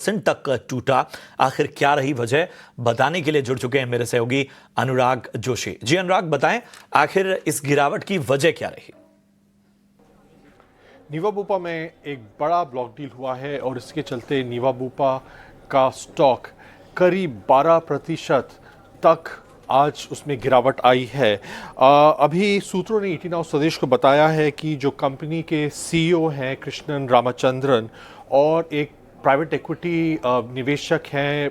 तक टूटा। आखिर क्या रही वजह, बताने के लिए जुड़ चुके हैं मेरे सहयोगी अनुराग जोशी। जी अनुराग, बताएं आखिर इस गिरावट की वजह क्या रही। नीवा बूपा में एक बड़ा ब्लॉक डील हुआ है और इसके चलते नीवा बूपा का स्टॉक करीब 12% तक आज उसमें गिरावट आई है। अभी सूत्रों ने ईटी नाउ स्वदेश को बताया है कि जो कंपनी के सीईओ हैं कृष्णन रामचंद्रन और एक प्राइवेट इक्विटी निवेशक हैं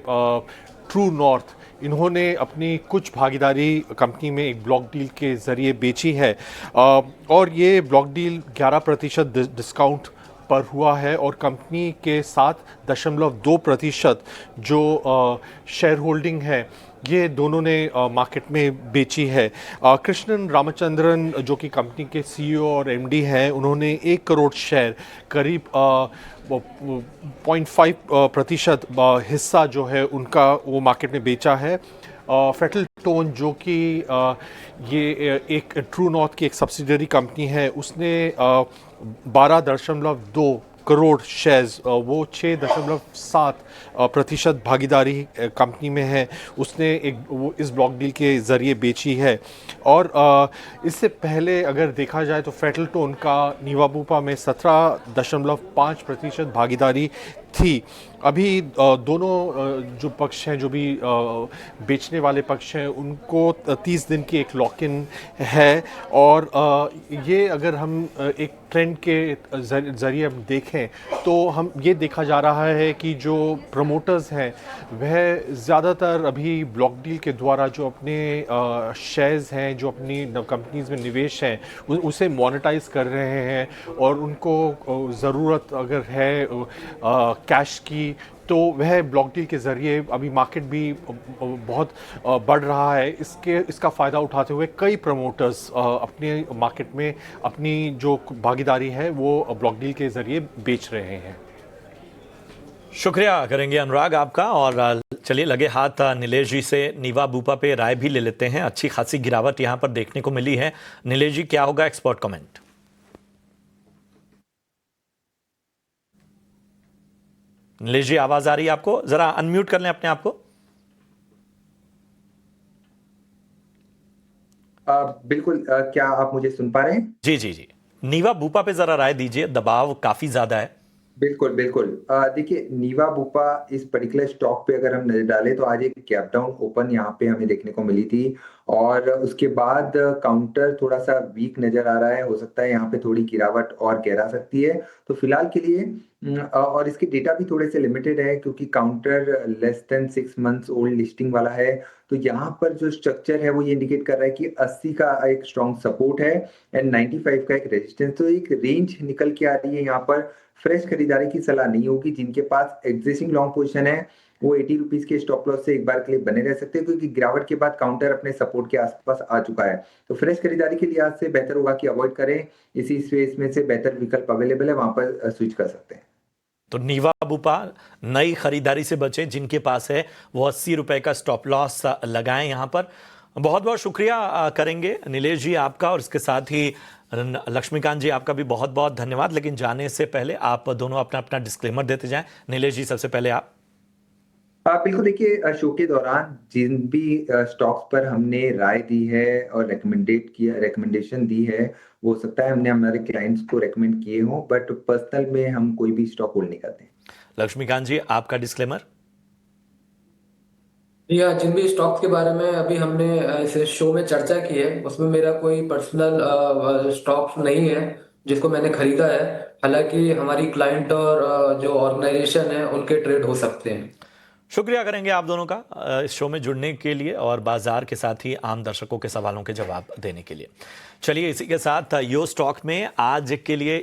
ट्रू नॉर्थ, इन्होंने अपनी कुछ भागीदारी कंपनी में एक ब्लॉक डील के ज़रिए बेची है और ये ब्लॉक डील 11% डिस्काउंट पर हुआ है और कंपनी के 7.2% जो शेयर होल्डिंग है ये दोनों ने मार्केट में बेची है। कृष्णन रामचंद्रन जो कि कंपनी के सीईओ और एमडी हैं, उन्होंने 1 करोड़ शेयर करीब 0.5% हिस्सा जो है उनका वो मार्केट में बेचा है। फेटल टोन जो कि ये एक ट्रू नॉर्थ की एक सब्सिडरी कंपनी है, उसने 12.2 करोड़ शेयर्स, वो 6.7% भागीदारी कंपनी में है, उसने वो इस ब्लॉक डील के ज़रिए बेची है। और इससे पहले अगर देखा जाए तो फेटल टोन का नीवा बूपा में 17.5% भागीदारी थी। अभी दोनों जो पक्ष हैं, जो भी बेचने वाले पक्ष हैं, उनको 30 दिन की एक लॉक इन है और ये अगर हम एक ट्रेंड के ज़रिए हम देखें तो हम ये देखा जा रहा है कि जो प्रमोटर्स हैं वह ज़्यादातर अभी ब्लॉक डील के द्वारा जो अपने शेयर्स हैं, जो अपनी कंपनीज़ में निवेश हैं, उसे मोनेटाइज कर रहे हैं और उनको ज़रूरत अगर है कैश की तो वह ब्लॉक डील के ज़रिए अभी मार्केट भी बहुत बढ़ रहा है। इसका फ़ायदा उठाते हुए कई प्रमोटर्स अपने मार्केट में अपनी जो भागीदारी है वो ब्लॉक डील के ज़रिए बेच रहे हैं। शुक्रिया करेंगे अनुराग आपका। और चलिए लगे हाथ नीलेश जी से नीवा बूपा पे राय भी ले लेते हैं। अच्छी खासी गिरावट यहाँ पर देखने को मिली है। नीलेश जी, क्या होगा एक्सपर्ट कमेंट? नीलेश जी, आवाज आ रही है आपको? जरा अनम्यूट कर लें अपने आप को। बिल्कुल। क्या आप मुझे सुन पा रहे हैं? जी जी जी, नीवा बूपा पे जरा राय दीजिए, दबाव काफी ज्यादा है। बिल्कुल बिल्कुल। देखिए, नीवा बूपा इस पर्टिकुलर स्टॉक पे अगर हम नजर डालें तो आज एक गैप डाउन ओपन यहाँ पे हमें देखने को मिली थी और उसके बाद काउंटर थोड़ा सा वीक नजर आ रहा है। हो सकता है यहाँ पे थोड़ी गिरावट और गहरा सकती है। तो फिलहाल के लिए और इसके डेटा भी थोड़े से लिमिटेड है क्योंकि counter less than 6 months old listing वाला है। तो यहाँ पर जो स्ट्रक्चर है वो ये इंडिकेट कर रहा है कि 80 का एक स्ट्रॉन्ग सपोर्ट है एंड 95 का एक रेजिस्टेंस। तो एक रेंज निकल के आ रही है। यहाँ पर फ्रेश खरीदारी की सलाह नहीं होगी। जिनके पास एग्जिस्टिंग लॉन्ग पोजीशन है वो 80 रुपीज के स्टॉप लॉस से एक बार के लिए बने रह सकते हैं क्योंकि गिरावट के बाद काउंटर अपने सपोर्ट के आसपास आ चुका है। तो फ्रेश खरीदारी के लिहाज से बेहतर होगा कि अवॉइड करें। इसी स्पेस में से बेहतर विकल्प अवेलेबल है, वहां पर स्विच कर सकते हैं। तो नीवा बूपा नई खरीदारी से बचे, जिनके पास है वो 80 रुपए का स्टॉप लॉस लगाएं यहां पर। बहुत बहुत शुक्रिया करेंगे नीलेश जी आपका, और इसके साथ ही लक्ष्मीकांत जी आपका भी बहुत बहुत धन्यवाद। लेकिन जाने से पहले आप दोनों अपना अपना डिस्क्लेमर देते जाएं। नीलेश जी, सबसे पहले आप। बिल्कुल। देखिए, शो के दौरान जिन भी स्टॉक्स पर हमने राय दी है और रिकमेंडेशन दी है, वो हो सकता है हमने हमारे क्लाइंट्स को रेकमेंड किए हों, बट पर्सनल में हम कोई भी स्टॉक होल्ड नहीं करते। लक्ष्मीकांत जी, आपका डिस्क्लेमर। या जिन भी स्टॉक्स के बारे में अभी हमने इस शो में चर्चा की है उसमें मेरा कोई पर्सनल स्टॉक नहीं है जिसको मैंने खरीदा है। हालांकि हमारी क्लाइंट और जो ऑर्गेनाइजेशन है उनके ट्रेड हो सकते हैं। शुक्रिया करेंगे आप दोनों का इस शो में जुड़ने के लिए और बाजार के साथ ही आम दर्शकों के सवालों के जवाब देने के लिए। चलिए इसी के साथ यो स्टॉक में आज के लिए